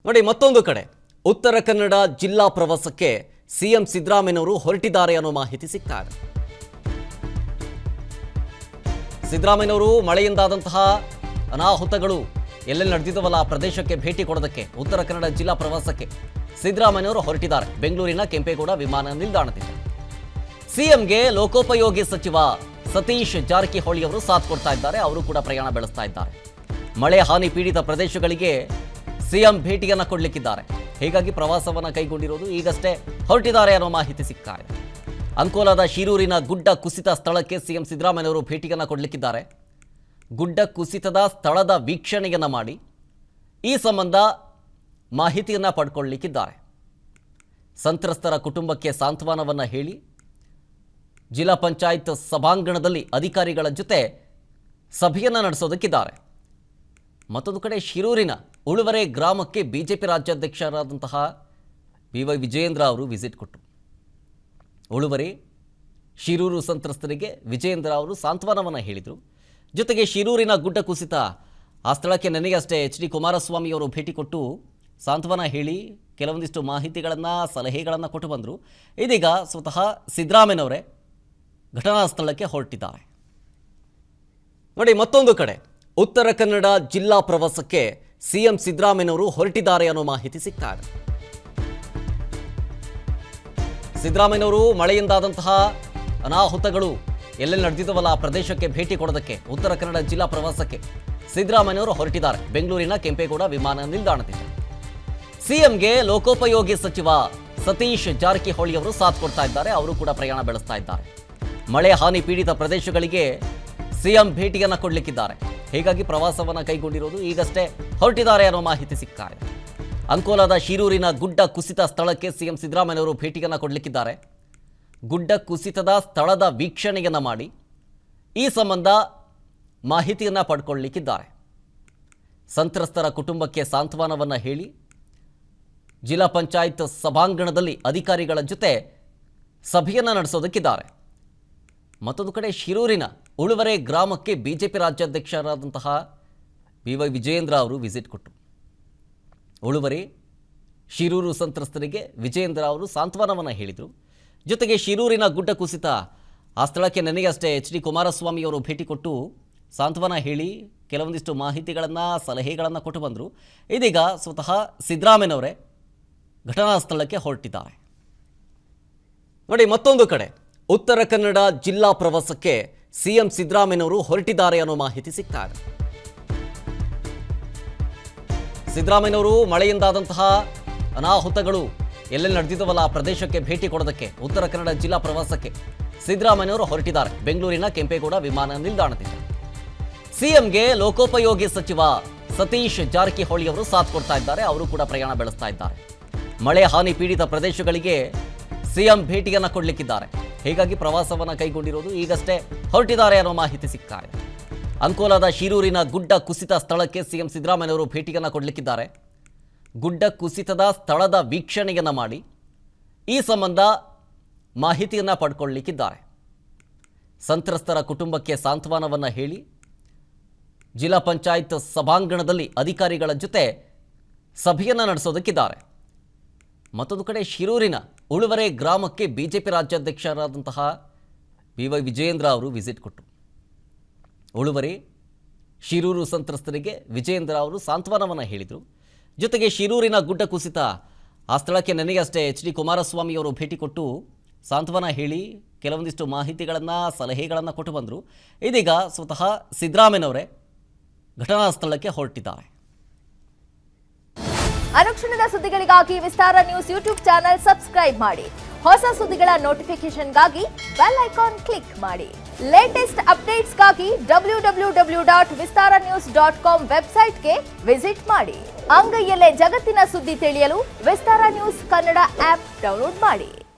ನೋಡಿ, ಮತ್ತೊಂದು ಕಡೆ ಉತ್ತರ ಕನ್ನಡ ಜಿಲ್ಲಾ ಪ್ರವಾಸಕ್ಕೆ ಸಿಎಂ ಸಿದ್ದರಾಮಯ್ಯನವರು ಹೊರಟಿದ್ದಾರೆ ಅನ್ನೋ ಮಾಹಿತಿ ಸಿಗ್ತಾ ಇದೆ. ಸಿದ್ದರಾಮಯ್ಯನವರು ಮಳೆಯಿಂದಾದಂತಹ ಅನಾಹುತಗಳು ಎಲ್ಲೆಲ್ಲಿ ನಡೆದಿದ್ದವಲ್ಲ ಆ ಪ್ರದೇಶಕ್ಕೆ ಭೇಟಿ ಕೊಡೋದಕ್ಕೆ ಉತ್ತರ ಕನ್ನಡ ಜಿಲ್ಲಾ ಪ್ರವಾಸಕ್ಕೆ ಸಿದ್ದರಾಮಯ್ಯನವರು ಹೊರಟಿದ್ದಾರೆ. ಬೆಂಗಳೂರಿನ ಕೆಂಪೇಗೌಡ ವಿಮಾನ ನಿಲ್ದಾಣದಿಂದ ಸಿಎಂಗೆ ಲೋಕೋಪಯೋಗಿ ಸಚಿವ ಸತೀಶ್ ಜಾರಕಿಹೊಳಿ ಅವರು ಸಾಥ್ ಕೊಡ್ತಾ ಇದ್ದಾರೆ. ಅವರು ಕೂಡ ಪ್ರಯಾಣ ಬೆಳೆಸ್ತಾ ಇದ್ದಾರೆ. ಮಳೆ ಹಾನಿ ಪೀಡಿತ ಪ್ರದೇಶಗಳಿಗೆ ಸಿಎಂ ಭೇಟಿಯನ್ನು ಕೊಡಲಿಕ್ಕಿದ್ದಾರೆ. ಹೀಗಾಗಿ ಪ್ರವಾಸವನ್ನು ಕೈಗೊಂಡಿರೋದು, ಈಗಷ್ಟೇ ಹೊರಟಿದ್ದಾರೆ ಅನ್ನೋ ಮಾಹಿತಿ ಸಿಗ್ತಾ ಇದೆ. ಅಂಕೋಲಾದ ಶಿರೂರಿನ ಗುಡ್ಡ ಕುಸಿತ ಸ್ಥಳಕ್ಕೆ ಸಿಎಂ ಸಿದ್ದರಾಮಯ್ಯನವರು ಭೇಟಿಯನ್ನು ಕೊಡಲಿಕ್ಕಿದ್ದಾರೆ. ಗುಡ್ಡ ಕುಸಿತದ ಸ್ಥಳದ ವೀಕ್ಷಣೆಯನ್ನು ಮಾಡಿ ಈ ಸಂಬಂಧ ಮಾಹಿತಿಯನ್ನು ಪಡ್ಕೊಳ್ಳಲಿಕ್ಕಿದ್ದಾರೆ. ಸಂತ್ರಸ್ತರ ಕುಟುಂಬಕ್ಕೆ ಸಾಂತ್ವನವನ್ನು ಹೇಳಿ ಜಿಲ್ಲಾ ಪಂಚಾಯತ್ ಸಭಾಂಗಣದಲ್ಲಿ ಅಧಿಕಾರಿಗಳ ಜೊತೆ ಸಭೆಯನ್ನು ನಡೆಸೋದಕ್ಕಿದ್ದಾರೆ. ಮತ್ತೊಂದು ಕಡೆ ಶಿರೂರಿನ ಉಳುವರೆ ಗ್ರಾಮಕ್ಕೆ ಬಿಜೆಪಿ ರಾಜ್ಯಾಧ್ಯಕ್ಷರಾದಂತಹ BY ವಿಜಯೇಂದ್ರ ಅವರು ವಿಸಿಟ್ ಕೊಟ್ಟರು. ಉಳುವರೆ ಶಿರೂರು ಸಂತ್ರಸ್ತರಿಗೆ ವಿಜಯೇಂದ್ರ ಅವರು ಸಾಂತ್ವನವನ್ನು ಹೇಳಿದರು. ಜೊತೆಗೆ ಶಿರೂರಿನ ಗುಡ್ಡ ಕುಸಿತ ಆ ಸ್ಥಳಕ್ಕೆ ನನಗಷ್ಟೇ HD ಕುಮಾರಸ್ವಾಮಿ ಅವರು ಭೇಟಿ ಕೊಟ್ಟು ಸಾಂತ್ವನ ಹೇಳಿ ಕೆಲವೊಂದಿಷ್ಟು ಮಾಹಿತಿಗಳನ್ನು ಸಲಹೆಗಳನ್ನು ಕೊಟ್ಟು ಬಂದರು. ಇದೀಗ ಸ್ವತಃ ಸಿದ್ದರಾಮಯ್ಯನವರೇ ಘಟನಾ ಸ್ಥಳಕ್ಕೆ ಹೊರಟಿದ್ದಾರೆ. ನೋಡಿ, ಮತ್ತೊಂದು ಕಡೆ ಉತ್ತರ ಕನ್ನಡ ಜಿಲ್ಲಾ ಪ್ರವಾಸಕ್ಕೆ ಸಿಎಂ ಸಿದ್ದರಾಮಯ್ಯನವರು ಹೊರಟಿದ್ದಾರೆ ಅನ್ನೋ ಮಾಹಿತಿ ಸಿಗ್ತಾ ಇದೆ. ಸಿದ್ದರಾಮಯ್ಯನವರು ಮಳೆಯಿಂದಾದಂತಹ ಅನಾಹುತಗಳು ಎಲ್ಲೆಲ್ಲಿ ನಡೆದಿದ್ದವಲ್ಲ ಆ ಪ್ರದೇಶಕ್ಕೆ ಭೇಟಿ ಕೊಡೋದಕ್ಕೆ ಉತ್ತರ ಕನ್ನಡ ಜಿಲ್ಲಾ ಪ್ರವಾಸಕ್ಕೆ ಸಿದ್ದರಾಮಯ್ಯನವರು ಹೊರಟಿದ್ದಾರೆ. ಬೆಂಗಳೂರಿನ ಕೆಂಪೇಗೌಡ ವಿಮಾನ ನಿಲ್ದಾಣದಿಂದ ಸಿಎಂಗೆ ಲೋಕೋಪಯೋಗಿ ಸಚಿವ ಸತೀಶ್ ಜಾರಕಿಹೊಳಿ ಅವರು ಸಾಥ್ ಕೊಡ್ತಾ ಇದ್ದಾರೆ. ಅವರು ಕೂಡ ಪ್ರಯಾಣ ಬೆಳೆಸ್ತಾ ಇದ್ದಾರೆ. ಮಳೆ ಹಾನಿ ಪೀಡಿತ ಪ್ರದೇಶಗಳಿಗೆ ಸಿಎಂ ಭೇಟಿಯನ್ನು ಕೊಡಲಿಕ್ಕಿದ್ದಾರೆ. ಹೀಗಾಗಿ ಪ್ರವಾಸವನ್ನು ಕೈಗೊಂಡಿರೋದು, ಈಗಷ್ಟೇ ಹೊರಟಿದ್ದಾರೆ ಅನ್ನೋ ಮಾಹಿತಿ ಸಿಗ್ತಾ ಇದೆ. ಅಂಕೋಲಾದ ಶಿರೂರಿನ ಗುಡ್ಡ ಕುಸಿತ ಸ್ಥಳಕ್ಕೆ ಸಿಎಂ ಸಿದ್ದರಾಮಯ್ಯನವರು ಭೇಟಿಯನ್ನು ಕೊಡಲಿಕ್ಕಿದ್ದಾರೆ. ಗುಡ್ಡ ಕುಸಿತದ ಸ್ಥಳದ ವೀಕ್ಷಣೆಯನ್ನು ಮಾಡಿ ಈ ಸಂಬಂಧ ಮಾಹಿತಿಯನ್ನು ಪಡ್ಕೊಳ್ಳಲಿಕ್ಕಿದ್ದಾರೆ. ಸಂತ್ರಸ್ತರ ಕುಟುಂಬಕ್ಕೆ ಸಾಂತ್ವನವನ್ನು ಹೇಳಿ ಜಿಲ್ಲಾ ಪಂಚಾಯತ್ ಸಭಾಂಗಣದಲ್ಲಿ ಅಧಿಕಾರಿಗಳ ಜೊತೆ ಸಭೆಯನ್ನು ನಡೆಸೋದಕ್ಕಿದ್ದಾರೆ. ಮತ್ತೊಂದು ಕಡೆ ಶಿರೂರಿನ ಉಳುವರೆ ಗ್ರಾಮಕ್ಕೆ ಬಿಜೆಪಿ ರಾಜ್ಯಾಧ್ಯಕ್ಷರಾದಂತಹ BY ವಿಜಯೇಂದ್ರ ಅವರು ವಿಸಿಟ್ ಕೊಟ್ಟರು. ಉಳುವರೆ ಶಿರೂರು ಸಂತ್ರಸ್ತರಿಗೆ ವಿಜಯೇಂದ್ರ ಅವರು ಸಾಂತ್ವನವನ್ನು ಹೇಳಿದರು. ಜೊತೆಗೆ ಶಿರೂರಿನ ಗುಡ್ಡ ಕುಸಿತ ಆ ಸ್ಥಳಕ್ಕೆ ನನಗಷ್ಟೇ HD ಕುಮಾರಸ್ವಾಮಿ ಅವರು ಭೇಟಿ ಕೊಟ್ಟು ಸಾಂತ್ವನ ಹೇಳಿ ಕೆಲವೊಂದಿಷ್ಟು ಮಾಹಿತಿಗಳನ್ನು ಸಲಹೆಗಳನ್ನು ಕೊಟ್ಟು ಬಂದರು. ಇದೀಗ ಸ್ವತಃ ಸಿದ್ದರಾಮಯ್ಯನವರೇ ಘಟನಾ ಸ್ಥಳಕ್ಕೆ ಹೊರಟಿದ್ದಾರೆ. ನೋಡಿ, ಮತ್ತೊಂದು ಕಡೆ ಉತ್ತರ ಕನ್ನಡ ಜಿಲ್ಲಾ ಪ್ರವಾಸಕ್ಕೆ ಸಿಎಂ ಸಿದ್ದರಾಮಯ್ಯನವರು ಹೊರಟಿದ್ದಾರೆ ಅನ್ನೋ ಮಾಹಿತಿ ಸಿಗ್ತಾ ಇದೆ. ಸಿದ್ದರಾಮಯ್ಯನವರು ಮಳೆಯಿಂದಾದಂತಹ ಅನಾಹುತಗಳು ಎಲ್ಲೆಲ್ಲಿ ನಡೆದಿದ್ದವಲ್ಲ ಆ ಪ್ರದೇಶಕ್ಕೆ ಭೇಟಿ ಕೊಡೋದಕ್ಕೆ ಉತ್ತರ ಕನ್ನಡ ಜಿಲ್ಲಾ ಪ್ರವಾಸಕ್ಕೆ ಸಿದ್ದರಾಮಯ್ಯನವರು ಹೊರಟಿದ್ದಾರೆ. ಬೆಂಗಳೂರಿನ ಕೆಂಪೇಗೌಡ ವಿಮಾನ ನಿಲ್ದಾಣದಿಂದ ಸಿಎಂಗೆ ಲೋಕೋಪಯೋಗಿ ಸಚಿವ ಸತೀಶ್ ಜಾರಕಿಹೊಳಿ ಅವರು ಸಾಥ್ ಕೊಡ್ತಾ ಇದ್ದಾರೆ. ಅವರು ಕೂಡ ಪ್ರಯಾಣ ಬೆಳೆಸ್ತಾ ಇದ್ದಾರೆ. ಮಳೆ ಹಾನಿ ಪೀಡಿತ ಪ್ರದೇಶಗಳಿಗೆ ಸಿಎಂ ಭೇಟಿಯನ್ನು ಕೊಡಲಿಕ್ಕಿದ್ದಾರೆ. ಹೀಗಾಗಿ ಪ್ರವಾಸವನ್ನು ಕೈಗೊಂಡಿರೋದು, ಈಗಷ್ಟೇ ಹೊರಟಿದ್ದಾರೆ ಅನ್ನೋ ಮಾಹಿತಿ ಸಿಗ್ತಾ ಇದೆ. ಅಂಕೋಲಾದ ಶಿರೂರಿನ ಗುಡ್ಡ ಕುಸಿತ ಸ್ಥಳಕ್ಕೆ ಸಿಎಂ ಸಿದ್ದರಾಮಯ್ಯನವರು ಭೇಟಿಯನ್ನು ಕೊಡಲಿಕ್ಕಿದ್ದಾರೆ. ಗುಡ್ಡ ಕುಸಿತದ ಸ್ಥಳದ ವೀಕ್ಷಣೆಯನ್ನು ಮಾಡಿ ಈ ಸಂಬಂಧ ಮಾಹಿತಿಯನ್ನು ಪಡ್ಕೊಳ್ಳಲಿಕ್ಕಿದ್ದಾರೆ. ಸಂತ್ರಸ್ತರ ಕುಟುಂಬಕ್ಕೆ ಸಾಂತ್ವನವನ್ನು ಹೇಳಿ ಜಿಲ್ಲಾ ಪಂಚಾಯತ್ ಸಭಾಂಗಣದಲ್ಲಿ ಅಧಿಕಾರಿಗಳ ಜೊತೆ ಸಭೆಯನ್ನು ನಡೆಸೋದಕ್ಕಿದ್ದಾರೆ. ಮತ್ತೊಂದು ಕಡೆ ಶಿರೂರಿನ ಉಳುವರೆ ಗ್ರಾಮಕ್ಕೆ ಬಿಜೆಪಿ ರಾಜ್ಯಾಧ್ಯಕ್ಷರಾದಂತಹ BY ವಿಜಯೇಂದ್ರ ಅವರು ವಿಸಿಟ್ ಕೊಟ್ಟರು. ಉಳುವರೆ ಶಿರೂರು ಸಂತ್ರಸ್ತರಿಗೆ ವಿಜಯೇಂದ್ರ ಅವರು ಸಾಂತ್ವನವನ್ನು ಹೇಳಿದರು. ಜೊತೆಗೆ ಶಿರೂರಿನ ಗುಡ್ಡ ಕುಸಿತ ಆ ಸ್ಥಳಕ್ಕೆ ನನಗಷ್ಟೇ HD ಕುಮಾರಸ್ವಾಮಿ ಅವರು ಭೇಟಿ ಕೊಟ್ಟು ಸಾಂತ್ವನ ಹೇಳಿ ಕೆಲವೊಂದಿಷ್ಟು ಮಾಹಿತಿಗಳನ್ನು ಸಲಹೆಗಳನ್ನು ಕೊಟ್ಟು ಬಂದರು. ಇದೀಗ ಸ್ವತಃ ಸಿದ್ದರಾಮಯ್ಯನವರೇ ಘಟನಾ ಸ್ಥಳಕ್ಕೆ ಹೊರಟಿದ್ದಾರೆ. ಅನುಕ್ಷಣದ ಸುದ್ದಿಗಳಿಗಾಗಿ ವಿಸ್ತಾರ ನ್ಯೂಸ್ ಯೂಟ್ಯೂಬ್ ಚಾನೆಲ್ ಸಬ್ಸ್ಕ್ರೈಬ್ ಮಾಡಿ. ಹೊಸ ಸುದ್ದಿಗಳ ನೋಟಿಫಿಕೇಶನ್ಗಾಗಿ ಬೆಲ್ ಐಕಾನ್ ಕ್ಲಿಕ್ ಮಾಡಿ. ಲೇಟೆಸ್ಟ್ ಅಪ್ಡೇಟ್ಸ್ಗಾಗಿ www.vistaranews.com ವೆಬ್ಸೈಟ್ಗೆ ವಿಸಿಟ್ ಮಾಡಿ. ಅಂಗೈಯಲ್ಲೇ ಜಗತ್ತಿನ ಸುದ್ದಿ ತಿಳಿಯಲು ವಿಸ್ತಾರ ನ್ಯೂಸ್ ಕನ್ನಡ ಆಪ್ ಡೌನ್ಲೋಡ್ ಮಾಡಿ.